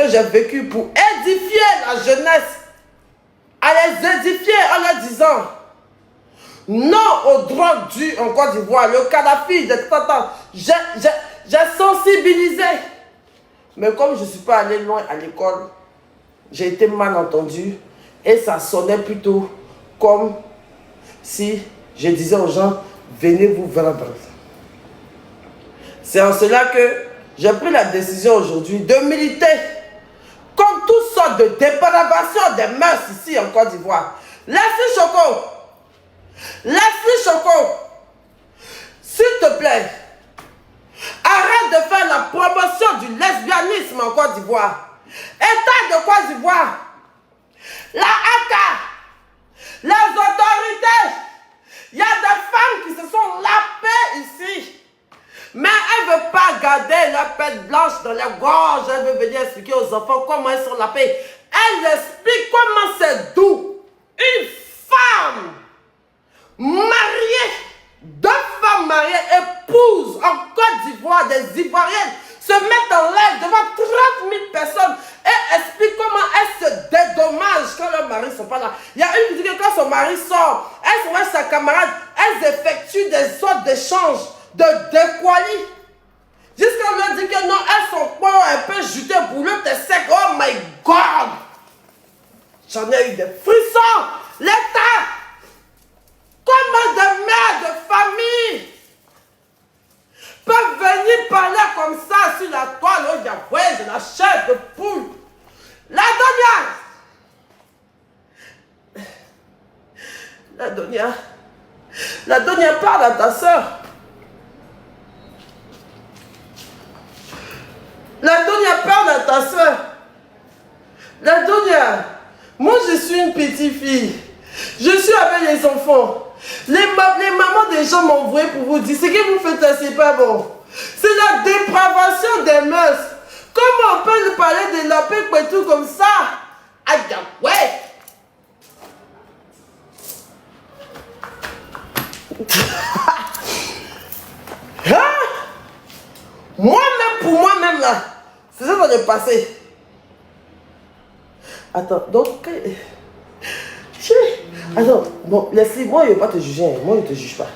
que j'ai vécu pour édifier la jeunesse, à les édifier en leur disant non aux drogues dues en Côte d'Ivoire, le Kadhafi, des tatans. J'ai sensibilisé. Mais comme je ne suis pas allé loin à l'école, j'ai été mal entendu et ça sonnait plutôt comme si je disais aux gens, venez vous vendre. C'est en cela que j'ai pris la décision aujourd'hui de militer contre toutes sortes de dépravation des mœurs ici en Côte d'Ivoire. Leslie Choco, s'il te plaît, arrête de faire la promotion du lesbianisme en Côte d'Ivoire. État de Côte d'Ivoire, la ACA, les autorités, il y a des femmes qui se sont lapées ici. Mais elle ne veut pas garder la pelle blanche dans la gorge. Elle veut venir expliquer aux enfants comment elles sont lapées. Elle explique comment c'est doux. Une femme mariée, deux femmes mariées, épousent en Côte d'Ivoire, des Ivoiriennes, se mettent en live devant 30 000 personnes et expliquent comment elles se dédommagent quand leurs maris ne sont pas là. Il y a une qui dit que quand son mari sort, elle se voit sa camarade, elles effectuent des sortes d'échanges de décoilis. Jusqu'à leur dire que non, elles sont pas un peu jutées pour l'autre sec. Oh my God! J'en ai eu des frissons. L'État, comment des mères de famille peuvent venir parler comme ça sur la toile? Oh, il y a ouais, de la chair de poule. La Donia parle à ta soeur. La Donia parle à ta soeur. La Donia, moi je suis une petite fille. Je suis avec les enfants. Les mamans des gens m'ont envoyé pour vous dire ce que vous faites là, c'est pas bon. C'est la dépravation des mœurs. Comment on peut nous parler de la paix et tout comme ça? Aïe, ouais. Moi-même, pour moi-même là, c'est ça dans le passé. Attends, donc... Attends, bon, Leslie, moi je ne vais pas te juger, hein. Moi je ne te juge pas.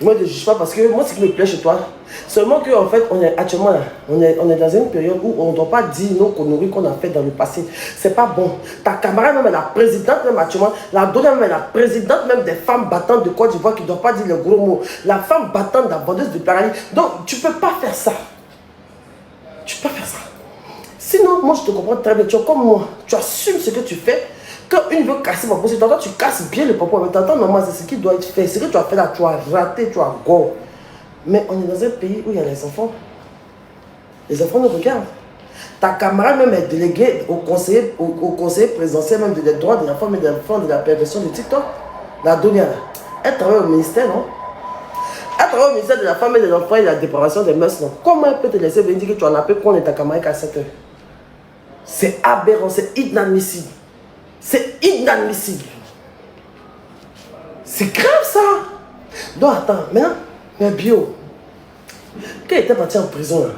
Moi je ne te juge pas parce que moi ce qui me plaît chez toi, seulement qu'en fait, on est actuellement là, on est dans une période où on ne doit pas dire nos conneries qu'on a fait dans le passé. C'est pas bon. Ta camarade même est la présidente même actuellement, la Donia même est la présidente même des femmes battantes de Côte d'Ivoire qui ne doivent pas dire les gros mots. La femme battante, la vendeuse de paradis. Donc tu ne peux pas faire ça. Tu ne peux pas faire ça. Sinon, moi je te comprends très bien. Tu es comme moi. Tu assumes ce que tu fais. Quand une veut casser ma position, tu casses bien le propos. Mais t'entends, normalement, c'est ce qui doit être fait. Ce que tu as fait là, tu as raté, tu as go. Mais on est dans un pays où il y a les enfants. Les enfants nous regardent. Ta camarade même est déléguée au conseiller présidentiel même des droits de l'enfant, mais des enfants de la perversion de TikTok. La Donia, elle travaille au ministère, non? Elle travaille au ministère de la femme et de l'enfant et de la dépravation des mœurs, non? Comment elle peut te laisser venir dire que tu en as appelé qu'on est ta camarade à 7 heures? C'est aberrant, c'est inadmissible. C'est inadmissible. C'est grave ça. Donc attends, maintenant, mais bio, quand il était parti en prison,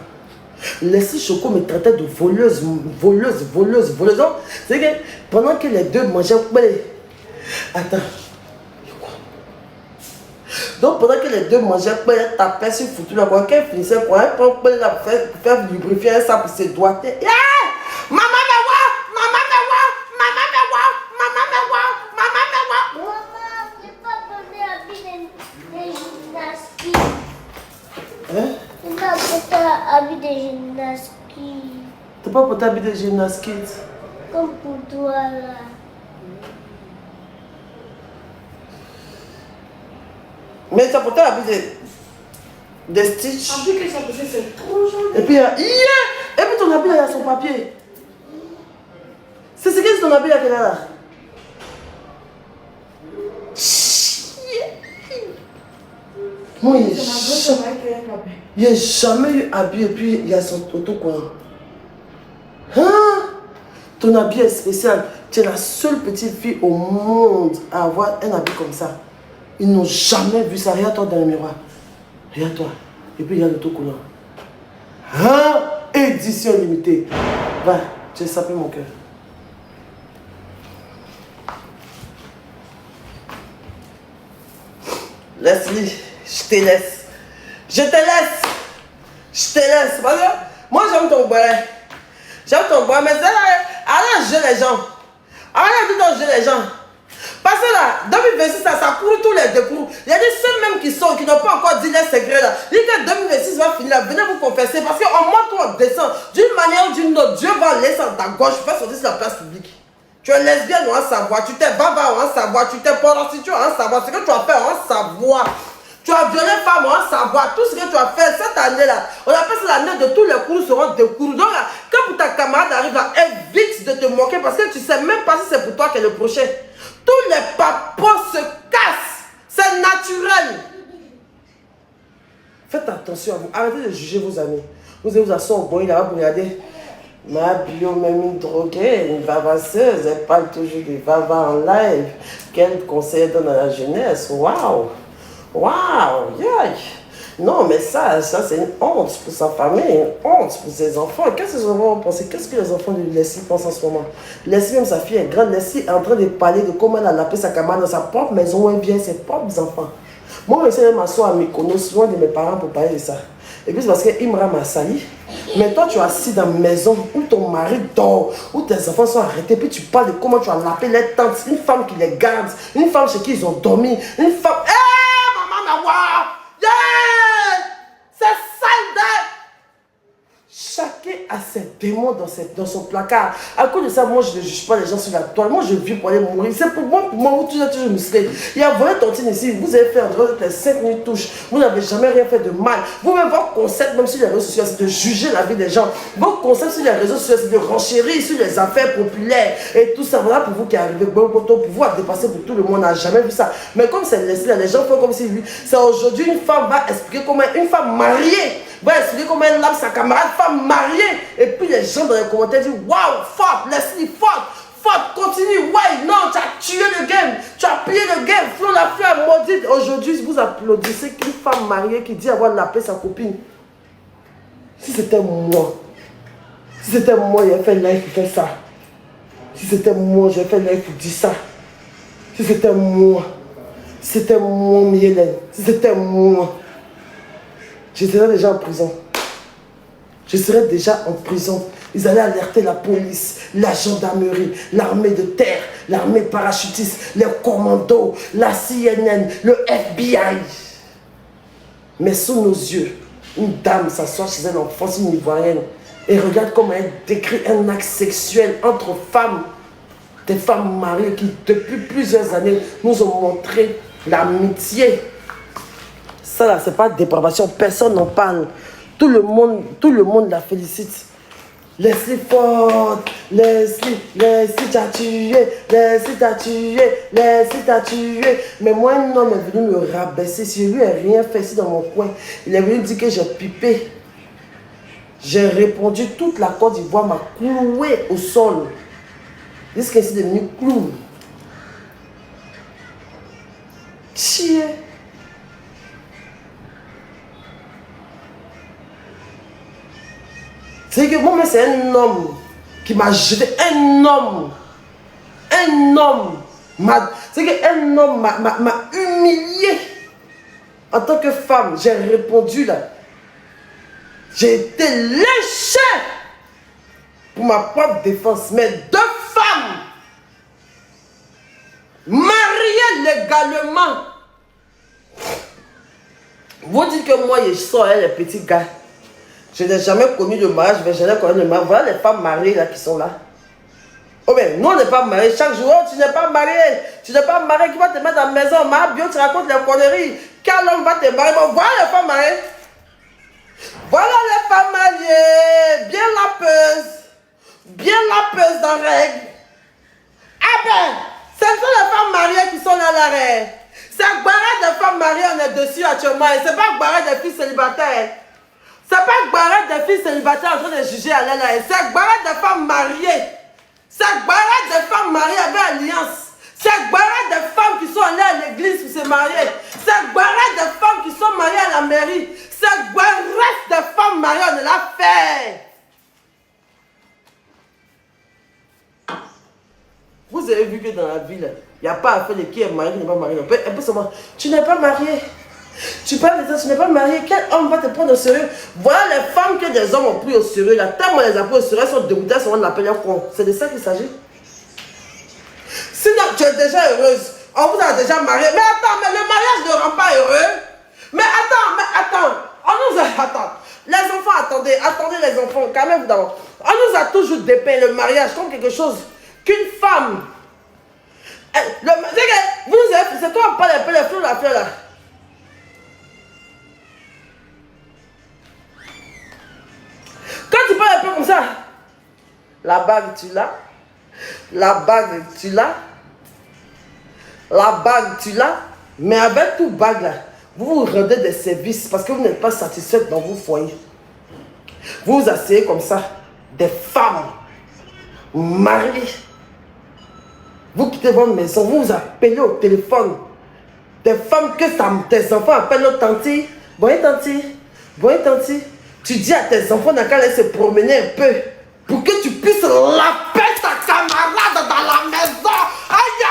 Leslie Choco me traitait de voleuse. Donc, c'est que pendant que les deux mangeaient, attends. Donc pendant que les deux mangeaient, elle tapait sur foutu là, quand elle finissait, quand elle prend la faire lubrifier ça pour ses doigts. Maman me voit, maman me voit, maman me voit, maman me voit, maman me voit. Maman, j'ai pas donné habit de gymnastique. Hein? J'ai pas porté habit de gymnastique. T'as pas porté habit de gymnastique? Comme pour toi là. Mais t'as porté habit de Stitch. En plus que ça c'est trop joli. Et puis, et puis ton habit là, il y a son papier. C'est ce que c'est ton habit là qu'elle a là. Moi, il n'y a jamais eu habit et puis il y a son autocollant. Hein? Ton habit est spécial. Tu es la seule petite fille au monde à avoir un habit comme ça. Ils n'ont jamais vu ça. Regarde-toi dans le miroir. Regarde-toi. Et puis il y a l'autocollant. Hein? Édition limitée. Va. Tu as sapé mon cœur. Leslie, je te laisse. Je te laisse. Je te laisse. Parce que moi, j'aime ton bois. J'aime ton bois, mais c'est là, arrête de juger les gens. Arrête de juger les gens. Parce que là, 2026, ça court tous les découps. Il y a des ceux même qui sont, qui n'ont pas encore dit les secrets là. Dit que 2026 va finir là, venez vous confesser. Parce qu'en monte ou on descend, d'une manière ou d'une autre, Dieu va laisser dans ta gauche, faire sortir sur la place publique. Tu es lesbienne, on va savoir. Tu t'es bavard, on va savoir. Tu t'es prostituée, on va savoir. Ce que tu as fait, on va savoir. Tu as violé femme, on va savoir. Tout ce que tu as fait cette année-là, on appelle ça l'année de tous les cours seront des cours. Donc là, quand pour ta camarade arrive là, évite de te moquer parce que tu ne sais même pas si c'est pour toi qui est le prochain. Tous les papos se cassent. C'est naturel. Faites attention à vous. Arrêtez de juger vos amis. Vous allez vous asseoir au boy là-bas pour regarder. Ma bio, même une droguée, une vavasseuse, elle parle toujours des vavas en live. Quel conseil donne à la jeunesse? Waouh! Waouh! Yeah. Non, mais ça c'est une honte pour sa famille, une honte pour ses enfants. Qu'est-ce que les enfants vont penser? Qu'est-ce que les enfants de Leslie pensent en ce moment? Leslie, même sa fille est grande. Leslie est en train de parler de comment elle a lapé sa camarade dans sa propre maison où elle vient, ses propres enfants. Moi, je suis m'asseoir à Mykonos, loin de mes parents pour parler de ça. Et puis c'est parce qu'Imra m'a sali. Mais toi, tu es assis dans une maison où ton mari dort, où tes enfants sont arrêtés, puis tu parles de comment tu as lapé les tantes, une femme qui les garde, une femme chez qui ils ont dormi, une femme... Hé, maman, yeah! C'est sale d'être. Chacun a ses démons dans son placard. À cause de ça, moi, je ne juge pas les gens sur la toile. Moi, je vis pour aller mourir. C'est pour moi, vous tous êtes toujours musclés. Il y a votre tontine ici. Vous avez fait les 5 minutes touches. Vous n'avez jamais rien fait de mal. Vous-même, votre concept, même sur les réseaux sociaux, c'est de juger la vie des gens. Votre concept sur les réseaux sociaux, c'est de renchérir sur les affaires populaires. Et tout ça, voilà pour vous qui arrivez. Bon, pour vous à dépasser pour tout le monde n'a jamais vu ça. Mais comme c'est laissé là, les gens font comme si lui. C'est aujourd'hui, une femme va expliquer comment une femme mariée va expliquer comment elle lave sa camarade, femme mariée. Et puis les gens dans les commentaires disent waouh, fuck, Leslie, fuck, continue, ouais, non, tu as tué le game, tu as pillé le game, Flo la fille maudite. Aujourd'hui, vous applaudissez qu'une femme mariée qui dit avoir lapé sa copine. Si c'était moi, j'ai fait live pour faire ça. Si c'était moi, j'ai fait live pour dire ça. Si c'était moi, Mylène, si c'était moi. Je serais déjà en prison. Je serais déjà en prison. Ils allaient alerter la police, la gendarmerie, l'armée de terre, l'armée parachutiste, les commandos, la CNN, le FBI. Mais sous nos yeux, une dame s'assoit chez un enfant, une ivoirienne, et regarde comment elle décrit un acte sexuel entre femmes. Des femmes mariées qui, depuis plusieurs années, nous ont montré l'amitié. Ça là, c'est pas dépravation, personne n'en parle. Tout le monde la félicite. Leslie forte, Leslie t'a tué, Leslie t'a tué. Mais moi, un homme est venu me rabaisser. Si je lui ai rien fait ici dans mon coin, il est venu dire que j'ai pipé. J'ai répondu, toute la Côte d'Ivoire m'a cloué au sol. Jusqu'à ici devenu clown. Chier. C'est que moi, c'est un homme qui m'a jeté. Un homme. C'est qu'un homme m'a humilié. En tant que femme, j'ai répondu là. J'ai été léché pour ma propre défense. Mais deux femmes mariées légalement. Vous dites que moi, je sors les petits gars. Je n'ai jamais connu le mariage, mais je n'ai connu le mariage. Voilà les femmes mariées là qui sont là. Oh ben, nous on n'est pas mariés. Chaque jour, oh, tu n'es pas marié. Tu n'es pas marié, qui va te mettre à la maison. Ma bio, tu racontes les conneries. Quel homme va te marier? Bon, voilà les femmes mariées. Voilà les femmes mariées. Bien lapeuses dans règle. Ah ben, ce sont les femmes mariées qui sont dans l'arrêt. C'est barré des femmes mariées, on est dessus actuellement. Et c'est pas barré des filles célibataires. C'est pas barré des filles célibataires en train de juger à l'aile. C'est barré des femmes mariées. C'est barré des femmes mariées avec alliance. C'est barré des femmes qui sont allées à l'église pour se marier. C'est barré des femmes qui sont mariées à la mairie. C'est barré des femmes mariées, on l'a fait. Vous avez vu que dans la ville, il n'y a pas à faire de qui est marié, qui n'est pas marié. Un peu seulement, tu n'es pas marié. Tu parles de ça, tu n'es pas marié. Quel homme va te prendre au sérieux? Voilà les femmes que des hommes ont pris au sérieux. Là, tellement les a pris au sérieux, elles sont dégoûtées, on l'appelle un con. C'est de ça qu'il s'agit. Sinon, tu es déjà heureuse. On vous a déjà marié. Mais attends, mais le mariage ne rend pas heureux. Mais attends. On nous a... Attends. Les enfants, attendez les enfants. Quand même, d'abord. On nous a toujours dépeint le mariage comme quelque chose qu'une femme... C'est toi, on parle un peu les fleurs, la fleur là. Quand tu parles un peu comme ça, la bague, tu l'as. La bague, tu l'as. La bague, tu l'as. Mais avec tout bague là, vous vous rendez des services parce que vous n'êtes pas satisfait dans vos foyers. Vous vous asseyez comme ça, des femmes mariées. Vous quittez votre maison, vous vous appelez au téléphone. Des femmes que tes enfants appellent notre tanti. Bonjour tanti. Bonjour tanti. Tu dis à tes enfants dans qu'elle se promener un peu pour que tu puisses laper ta camarade dans la maison. Aïe,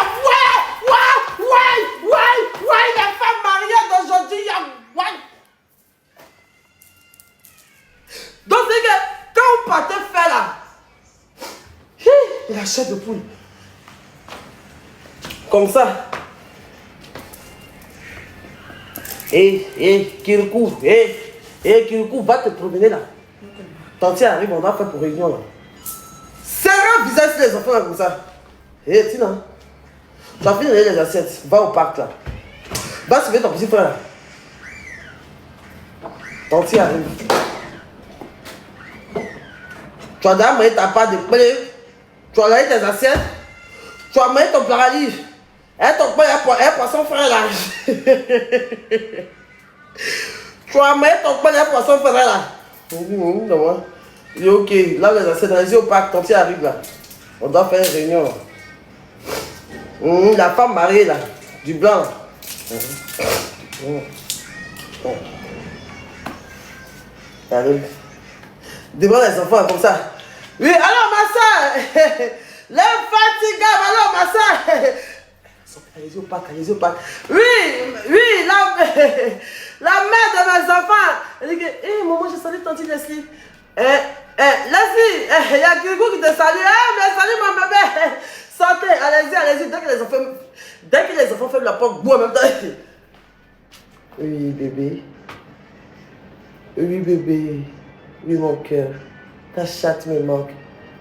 ouais, les femmes mariées d'aujourd'hui, ouais. Donc c'est que quand vous partez faire là, la chair de poule, comme ça. Kirikou, Kirikou, va te promener là. Tanti arrive, on va faire pour réunion là. Serre un visage sur les enfants là comme ça. Tina, tu as fini de les assiettes, va au parc là. Va suivre ton petit frère là. Tanti arrive. Tu as d'abord ta part de blé, tu as lavé tes assiettes, tu as mis ton paralyse. Ton père est poisson frère là. Tu as mis ton père est poisson frère là. Il dit ok, là les assiettes, allez-y au parc, ton petit arrive là. On doit faire une réunion. La femme mariée là, du blanc. Arrive. Devant les enfants comme ça. Oui, alors ma soeur. Les fatigables, alors ma soeur. Allez-y au parc, allez-y au parc. Oui, la mère de mes enfants. Elle dit que, maman, je salue tante Leslie. Leslie, il y a Kirikou qui te salue. Mais salut mon bébé. Sortez, allez-y. Dès que les enfants ferment la porte, boum, en même temps. Oui, bébé. Oui, mon cœur. Ta chatte me manque.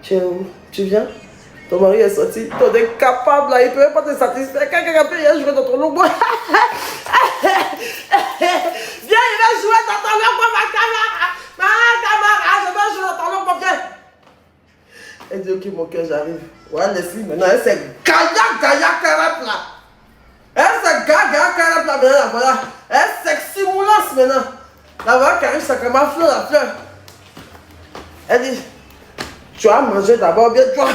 Tu es où? Tu viens? Ton mari est sorti. Ton est capable là. Il ne peut même pas te satisfaire. Quelqu'un peut jouer dans ton loup. Viens, il va jouer dans ton loup, ma camarade. Ma camarade, je vais jouer dans ton loup, viens. Elle dit, ok, mon cœur, j'arrive. Ouais, Leslie, maintenant, elle s'est gaïa carap là. Elle s'est gaïa carap là, maintenant, voilà. Elle sexy moulasse maintenant. La voilà qui arrive, ça commence fleur la fleur. Elle dit, tu as mangé d'abord bien, toi.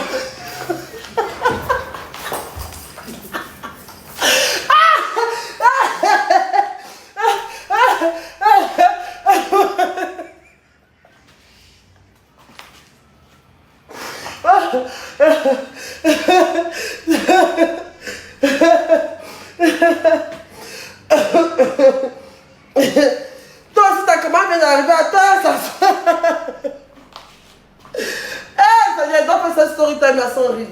Toi aussi t'as comment bien d'arriver à terre, ça. Je dois faire ça story time là sans rire.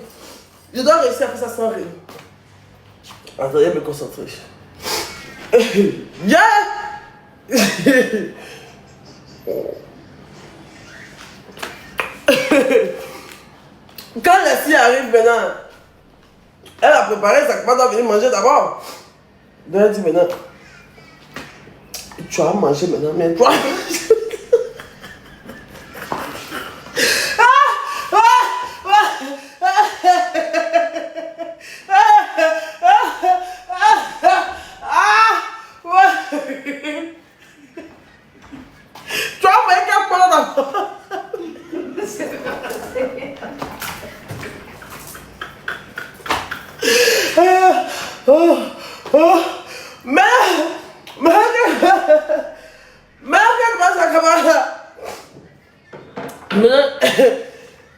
Je dois réussir à faire ça sans rire. Attendez, me concentrer. Yeah! Quand la fille arrive maintenant, elle a préparé sa commande, elle doit venir manger d'abord. Donc elle dit maintenant, tu as mangé maintenant, mais toi... Tu as envoyé quel point là?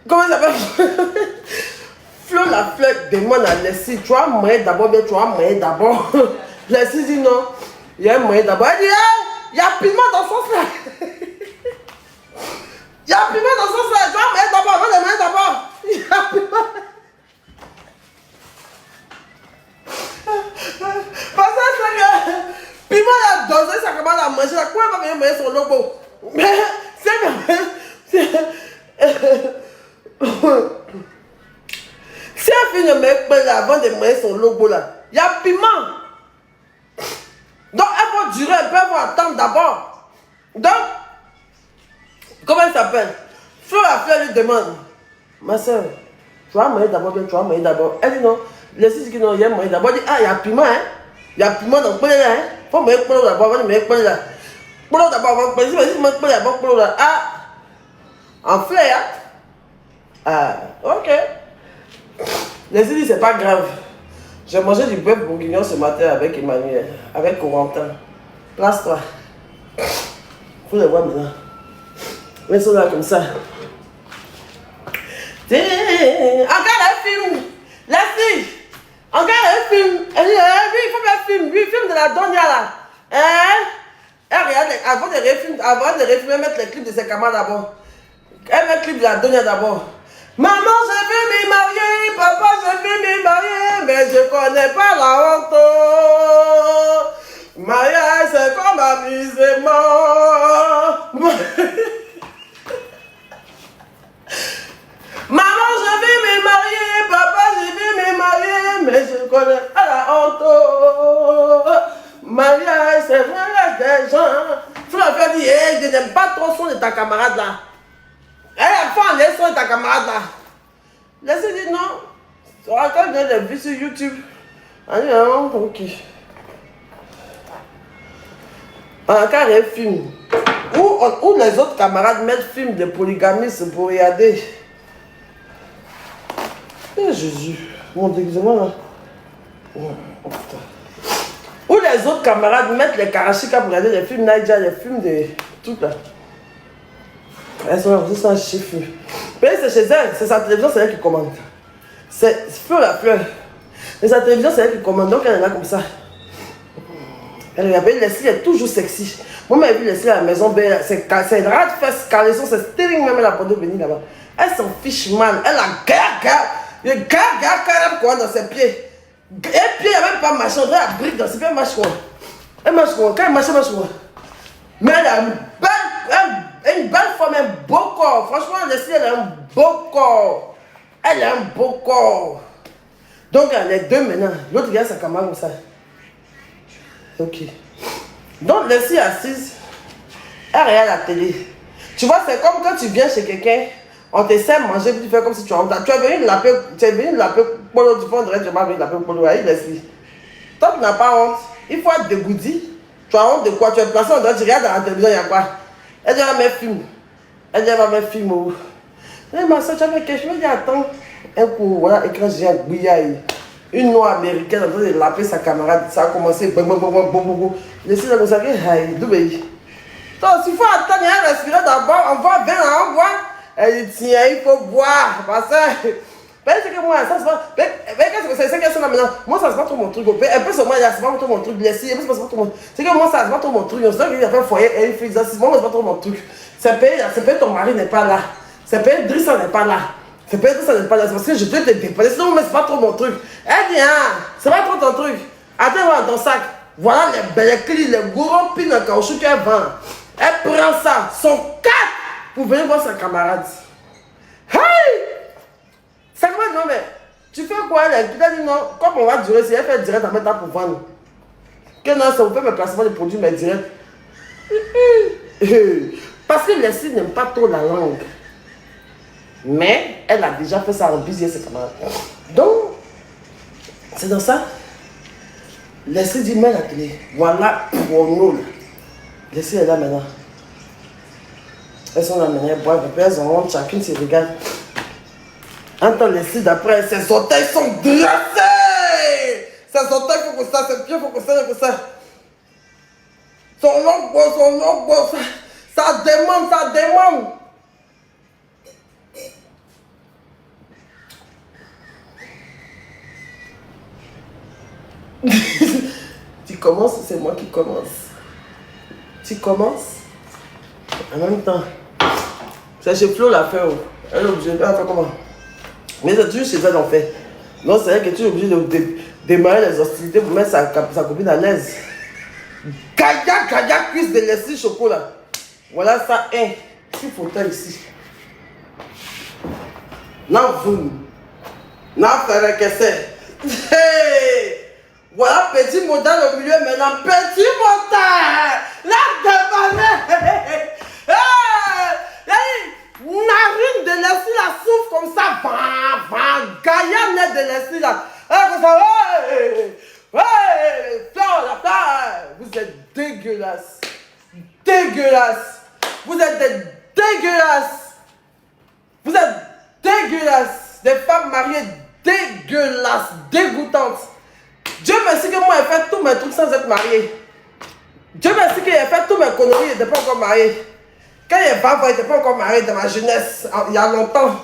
Comment ça s'appelle? Flo la la fleur demande à Leslie, tu as moyen d'abord, bien tu as moyen d'abord. Leslie dit non, il y a un moyen d'abord. Elle dit, il y a piment dans ce sens là. Il y a piment dans ce sens là, tu as moyen d'abord, avant de moyen d'abord. Il y a piment. Parce que piment a dosé, ça commence à manger. Quoi va venir manger son logo? Mais c'est si elle finit de mettre là avant de manger son logo là, il y a piment. Donc elle peut durer, elle peut attendre d'abord. Donc, comment elle s'appelle? Fleur la fleur lui demande, ma soeur, tu vas manger d'abord, bien tu vas manger d'abord. Elle dit non. Laissez dire que non, il y a moyen d'abord. Ah, il y a piment, hein. Il y a piment dans le pôle là, hein. Faut me mettre d'abord, avant de me mettre là. Pôle d'abord, avant de me mettre d'abord, pôle là. Ah, en fleur, hein. Ah, ok. Laissez dire, c'est pas grave. J'ai mangé du bœuf bourguignon ce matin avec Emmanuel, avec Corentin. Place-toi. Faut le voir maintenant. Laissez là comme ça. Encore un film. Laissez. Encore un film. Elle dit, oui, il faut faire un film. Oui, film de la Donia là. Hein? Elle regarde, avant de refilmer, mettre les clips de ses camarades d'abord. Elle met le clip de la Donia d'abord. Maman, je veux me marier. Papa, je veux me marier. Mais je connais pas la honte. Mariage, c'est comme amusement. Maman, je veux me marier, papa, je veux me marier, mais je connais pas la honte. Mariage, c'est vrai des gens. Fleur dit, hey, je n'aime pas trop le son de ta camarade là. Elle a fait un son de ta camarade là. Laissez dire non. Tu auras quand même des vues sur YouTube. Allez, non, ok. Quand les films, où les autres camarades mettent films de polygamie pour regarder. Oh Jésus, mon déguisement là. Oh, putain. Où les autres camarades mettent les karachika pour regarder les films Naija, les films de tout là. Elles sont là, c'est un chiffre. Mais c'est chez elle, c'est sa télévision, c'est elle qui commande. C'est fleur la fleur. Mais sa télévision, c'est elle qui commande, donc elle est là comme ça. Elle regarde, Leslie est toujours sexy. Moi, j'ai vu Leslie à la maison, c'est rare de faire ce caleçon, c'est steering même, elle a pas de venir là-bas. Elle s'en fiche mal, elle a garde quoi dans ses pieds. Et puis, il n'y a même pas marché, on dirait la brique dans ses pieds, elle marche quoi. Elle marche quoi, quand elle marche quoi. Mais elle a une belle femme, un beau corps. Franchement, Leslie, elle a un beau corps. Elle a un beau corps. Donc, les deux maintenant, l'autre regarde sa camarade comme ça. Ok. Donc, Leslie est assise, elle regarde la télé. Tu vois, c'est comme quand tu viens chez quelqu'un, on te sert manger, puis tu fais comme si tu as honte. Tu es venu l'appeler Polo, tu fais, tu vas venir l'appeler Polo, Leslie. Toi, tu n'as pas honte. Il faut être dégoûté. Tu as honte de quoi? Tu es placé en droit, tu regardes dans la télévision, il y a quoi? Elle dit, elle va mettre film. Elle dit, elle va mettre film. Elle dit, ma soeur, tu as fait quelque chose? Je me dis, attends. Un coup, voilà, écran géant, bouillaille. Une noire américaine en train de laper sa camarade, ça a commencé. Laissez la comme ça, d'où pays. Donc, s'il faut attendre, elle respirer d'abord, on va bien, on boit. Elle dit, tiens, il faut boire. Parce que, c'est que moi, ça se passe. C'est qu'elle sont là maintenant. Moi, ça se passe trop mon truc. Un peu seulement, ça se passe trop mon truc. Blessé, c'est que moi, ça se passe trop mon truc. On se dit qu'il a fait foyer, elle fait ça. Moi, ça se passe trop mon truc. C'est payé, ton mari n'est pas là. C'est payé, Drissa n'est pas là. C'est peut-être que ça n'est pas là, c'est parce que je dois te dépanner, sinon mais c'est pas trop mon truc. Elle dit, ah, c'est pas trop ton truc. Attends, voilà ton sac. Voilà les clés, les gros pins en caoutchouc qu'elle vend. Elle prend ça, son 4 pour venir voir sa camarade. Hey! Ça camarade, non mais, tu fais quoi elle? Tu t'as dit non, comme on va durer, si elle fait direct à mettre pour vendre. Que non, ça vous fait mes placements de produits, mais direct. Parce que les filles n'aiment pas trop la langue. Mais elle a déjà fait ça en business, ses camarades. Donc, c'est dans ça. Laissez dire, mets la télé. Voilà pour nous. Laissez elle là maintenant. Elles sont là maintenant, elles boivent, elles ont honte, chacune se regarde. Entends laissez d'après, ses orteils sont dressés. Ses orteils font que ça, ses pieds font que ça, Son long beau, ça demande. Tu commences, c'est moi qui commence. Tu commences. En même temps. C'est chez Flo la fait. Elle est obligée de faire comment? Mais c'est toujours chez elle en fait. Non, c'est elle qui est toujours obligée de démarrer les hostilités pour mettre sa copine à l'aise. Gaïa, cuisse de laisser chocolat. Voilà ça, un petit fauteuil ici. Non, vous. Non, frère, que c'est. Hey! Voilà, petit modèle au milieu maintenant. Petit modèle! La demandée! Hey! Narine de laisser la souffle comme ça. Gaïa net de laisser là. Comme ça. La fleur. Vous êtes dégueulasse. Dégueulasse. Vous êtes des dégueulasses. Vous êtes dégueulasses. Des femmes mariées dégueulasses, dégoûtantes. Dieu merci que moi j'ai fait tous mes trucs sans être marié. Dieu merci que j'ai fait tous mes conneries, il n'était pas encore marié. Quand il est bavard, il n'était pas encore marié dans ma jeunesse, il y a longtemps.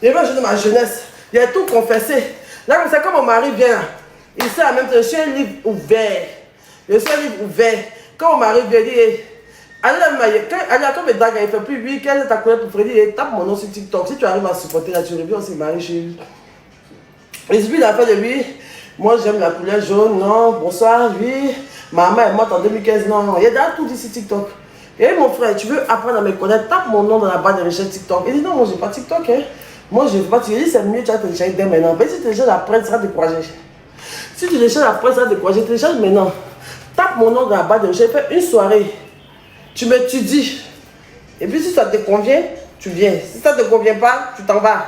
Il est venu de ma jeunesse, il a tout confessé. Là, comme ça, quand mon mari vient, il sait la même chose, je suis un livre ouvert. Je suis un livre ouvert. Quand mon mari vient, il dit, allez, comme mes dagues, il fait plus 8, quelle est ta couleur pour Freddy, tape mon nom sur TikTok. Si tu arrives à supporter là, tu reviens, on s'est marié chez lui. Et puis il a fait de lui, moi j'aime la couleur jaune, non, bonsoir, oui, maman est morte en 2015, non, il y a déjà tout dit sur TikTok. Et mon frère, tu veux apprendre à me connaître, tape mon nom dans la barre de recherche TikTok. Il dit non, moi j'ai pas TikTok, hein. Moi je ne veux pas, tu dis c'est mieux, tu vas télécharger dès maintenant. Mais si tu télécharges après, tu seras découragé. Si tu télécharges après, tu seras découragé, télécharge maintenant. Tape mon nom dans la barre de recherche, fais une soirée. Tu m'étudies. Et puis si ça te convient, tu viens. Si ça ne te convient pas, tu t'en vas.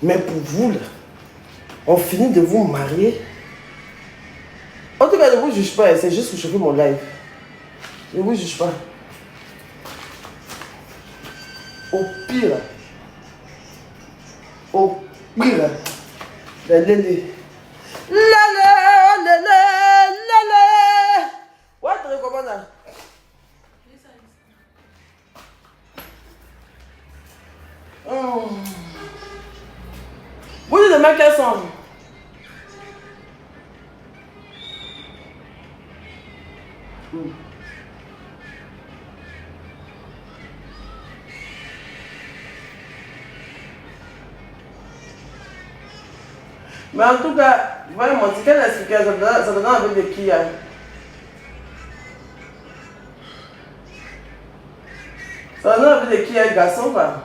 Mais pour vous, là, on finit de vous marier. En tout cas, ne vous juge pas, c'est juste que je fais mon live. Ne vous juge pas. Au pire, la lélé. Ouais, tu recommandes là. Vous dites demain quelles sont? Mais en tout cas, voyez mon ticket d'explication, ça donne avec des qui. Ça donne avec des qui, garçon quoi.